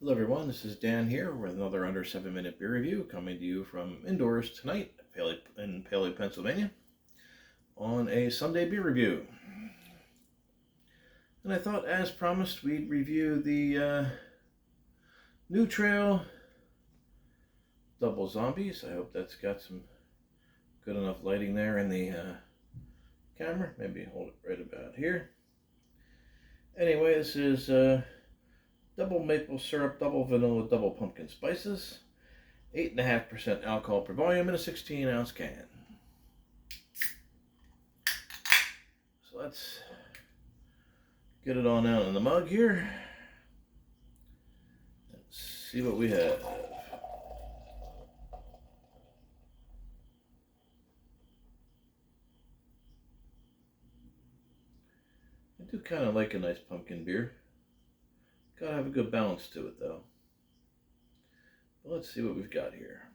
Hello everyone, this is Dan here with another under 7-minute beer review coming to you from indoors tonight in Paley, Pennsylvania on a Sunday beer review. And I thought, as promised, we'd review the New Trail Double Zombies. I hope that's got some good enough lighting there in the camera. Maybe hold it right about here. Anyway, this is double maple syrup, double vanilla, double pumpkin spices, 8.5% alcohol per volume in a 16-ounce can. So let's get it on out in the mug here. Let's see what we have. I do kind of like a nice pumpkin beer. Gotta have a good balance to it though. But let's see what we've got here.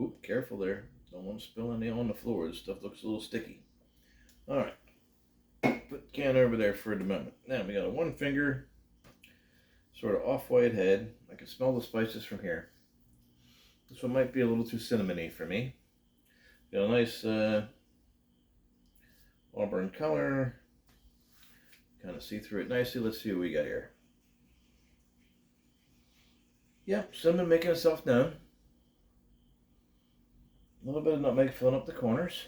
Oop, careful there. Don't want to spill any on the floor. This stuff looks a little sticky. Alright. Put the can over there for the moment. Now we got a one finger, sort of off-white head. I can smell the spices from here. This one might be a little too cinnamony for me. Got a nice auburn color. Kind of see through it nicely. Let's see what we got here. Yep, cinnamon making itself known. A little bit of nutmeg filling up the corners.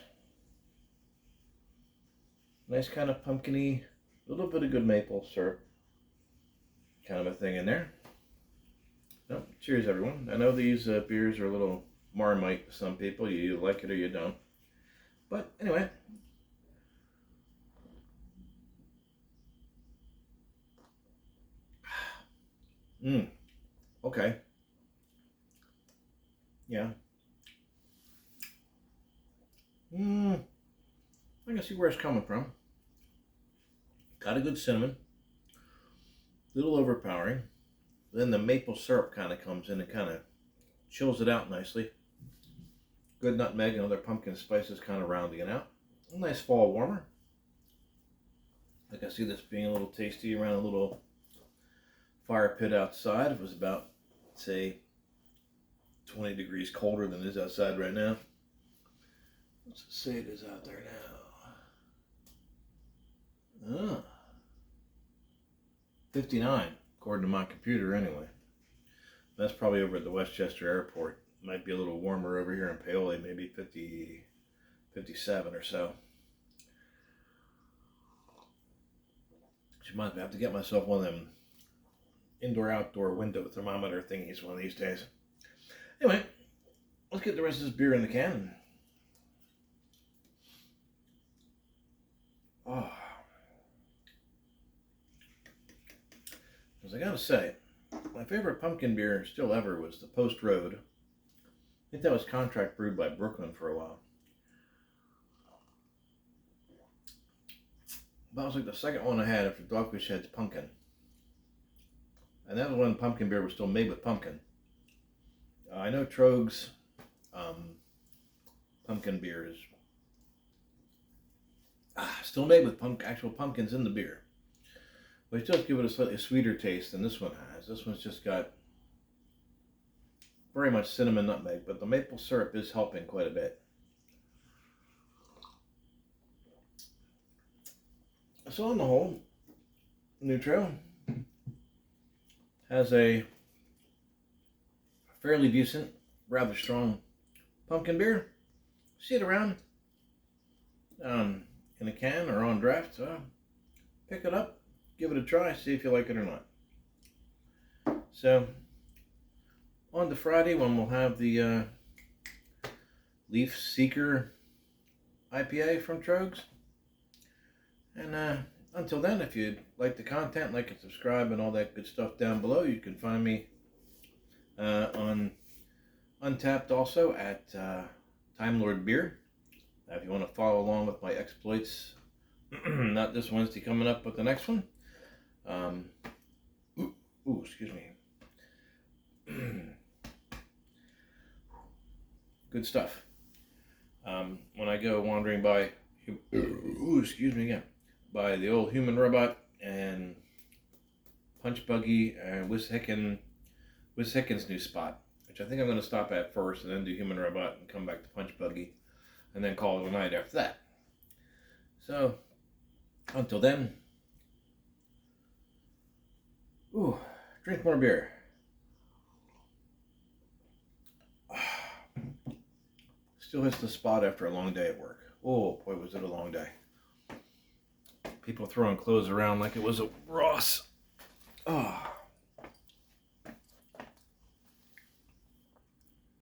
Nice kind of pumpkin-y, a little bit of good maple syrup kind of a thing in there. No, cheers everyone. I know these beers are a little Marmite to some people. You either like it or you don't. But anyway. Okay. Yeah. I can see where it's coming from. Got a good cinnamon. A little overpowering. Then the maple syrup kind of comes in and kind of chills it out nicely. Good nutmeg and other pumpkin spices kind of rounding it out. A nice fall warmer. I can see this being a little tasty around a little fire pit outside. It was about, say, 20 degrees colder than it is outside right now. Let's say it is out there now. 59, according to my computer anyway. That's probably over at the Westchester Airport. Might be a little warmer over here in Paoli, maybe 50, 57 or so. Which reminds me, I have to get myself one of them indoor-outdoor window thermometer thingies one of these days. Anyway, let's get the rest of this beer in the can. Oh. As I gotta say, my favorite pumpkin beer still ever was the Post Road. I think that was contract brewed by Brooklyn for a while. That was like the second one I had after Dogfish Head's Pumpkin. And that was when pumpkin beer was still made with pumpkin. I know Troegs pumpkin beer is still made with actual pumpkins in the beer. But it does give it a slightly sweeter taste than this one has. This one's just got very much cinnamon nutmeg, but the maple syrup is helping quite a bit. So on the whole, New Trail has a fairly decent, rather strong pumpkin beer. See it around in a can or on draft. So pick it up, give it a try, see if you like it or not. So on to Friday when we'll have the Leaf Seeker IPA from Troegs. And until then, if you'd like the content, like and subscribe and all that good stuff down below, you can find me on Untapped also at Time Lord Beer. If you want to follow along with my exploits, not this Wednesday coming up, but the next one. Excuse me. Good stuff. When I go wandering by, excuse me again, by the old human robot and Punch Buggy and Wishickens' new spot, which I think I'm going to stop at first and then do Human Robot and come back to Punch Buggy and then call it a night after that. So, until then, drink more beer. Still hits the spot after a long day at work. Oh boy, was it a long day. People throwing clothes around like it was a Ross. Oh.